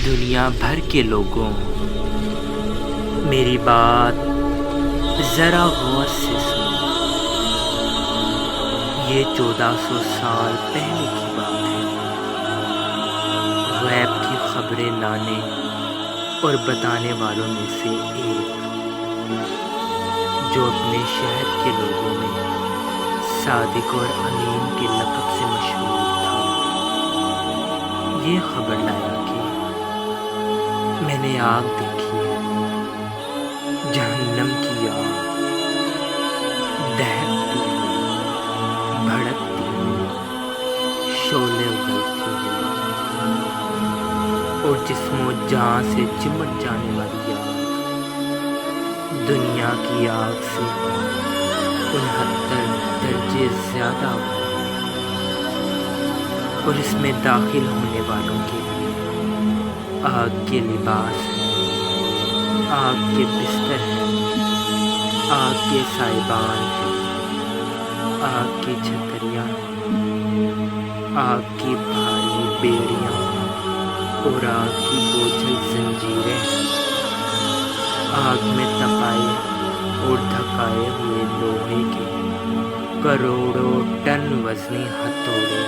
دنیا بھر کے لوگوں، میری بات ذرا غور سے سنو۔ یہ 1400 سال پہلے کی بات ہے۔ غیب کی خبریں لانے اور بتانے والوں میں سے ایک، جو اپنے شہر کے لوگوں میں صادق اور امین کے لقب سے مشہور تھا، یہ خبر لایا کہ میں نے آگ دیکھی ہے، جہنم کی آگ، دہکتی ہوئی، بھڑکتی ہوئی، شعلے اگلتے ہوئے اور جسم و جان سے چمٹ جانے والی آگ، دنیا کی آگ سے 69 درجے زیادہ ہے، اور اس میں داخل ہونے والوں کے لیے آگ کے لباس ہیں، آگ کے بستر ہیں، آگ کے سائبان ہیں، آگ کی چھتریاں ہیں، آگ کی بھاری بیڑیاں اور آگ کی بوجھل زنجیریں ہیں، آگ میں تپائے اور دھکائے ہوئے لوہے کے کروڑوں ٹن وزنی ہتھوڑے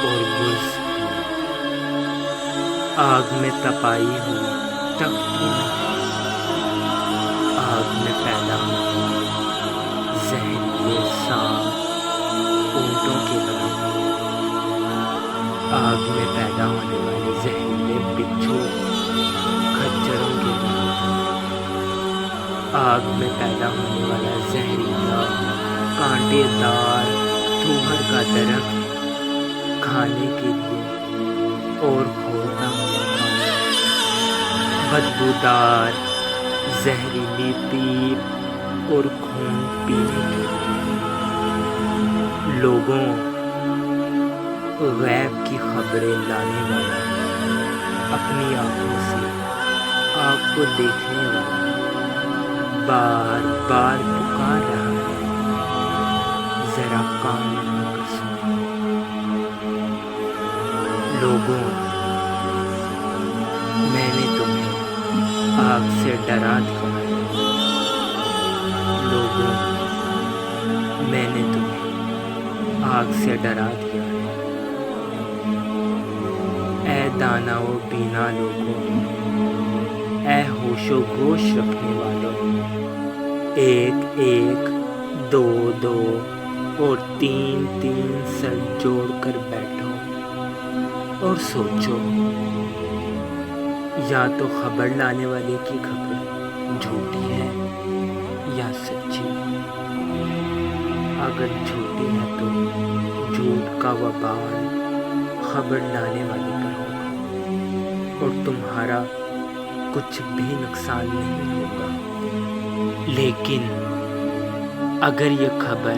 اور گرز ہیں، آگ میں تپائی ہوئی تختیاں ہیں، آگ میں پیدا ہوئی زہریلے سانپ اونٹوں کے برابر، آگ میں پیدا ہونے والے زہریلے بچھو کھچروں کے برابر، آگ میں پیدا ہونے والا زہریلا کانٹے دار تھوہر کا درخت کھانے کے لیے اور کھولتا ہوا پانی، بدبودار زہریلی پیپ اور خون پینے کے لیے۔ لوگوں، غیب کی خبریں لانے والا، اپنی آنکھوں سے آگ کو دیکھنے والا بار بار پکار رہا ہے، ذرا کان لگا کر سنو۔ لوگوں، میں نے تمہیں آگ سے ڈرا دیا ہے۔ لوگوں، میں نے تمہیں آگ سے ڈرا دیا ہے۔ اے دانا و بینا لوگوں، اے ہوش و گوش رکھنے والوں، ایک ایک، دو دو اور تین تین سر جوڑ کر بیٹھو اور سوچو، یا تو خبر لانے والے کی خبر جھوٹی ہے یا سچی۔ اگر جھوٹی ہے تو جھوٹ کا وبال خبر لانے والے پر ہوگا اور تمہارا کچھ بھی نقصان نہیں ہوگا۔ لیکن اگر یہ خبر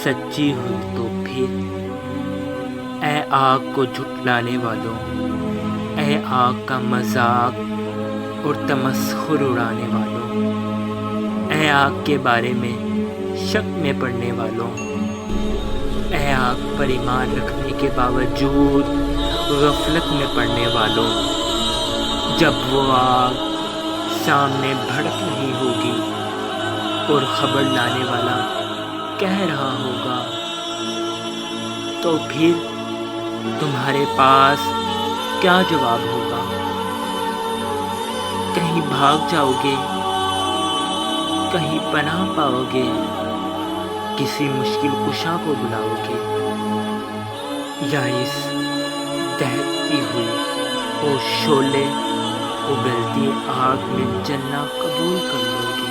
سچی ہوئی تو پھر اے آگ کو جھٹلانے والوں، اے آگ کا مذاق اور تمسخر اڑانے والوں، اے آگ کے بارے میں شک میں پڑنے والوں، اے آگ پر ایمان رکھنے کے باوجود غفلت میں پڑنے والوں، جب وہ آگ سامنے بھڑک رہی ہوگی اور خبر لانے والا کہہ رہا ہوگا، تو پھر تمہارے پاس کیا جواب ہوگا؟ کہیں بھاگ جاؤ گے، کہیں پناہ پاؤ گے، کسی مشکل کشا کو بلاؤ گے، یا اس دہکتی ہوئی اور شعلے اگلتی آگ میں جلنا قبول کر لو گے؟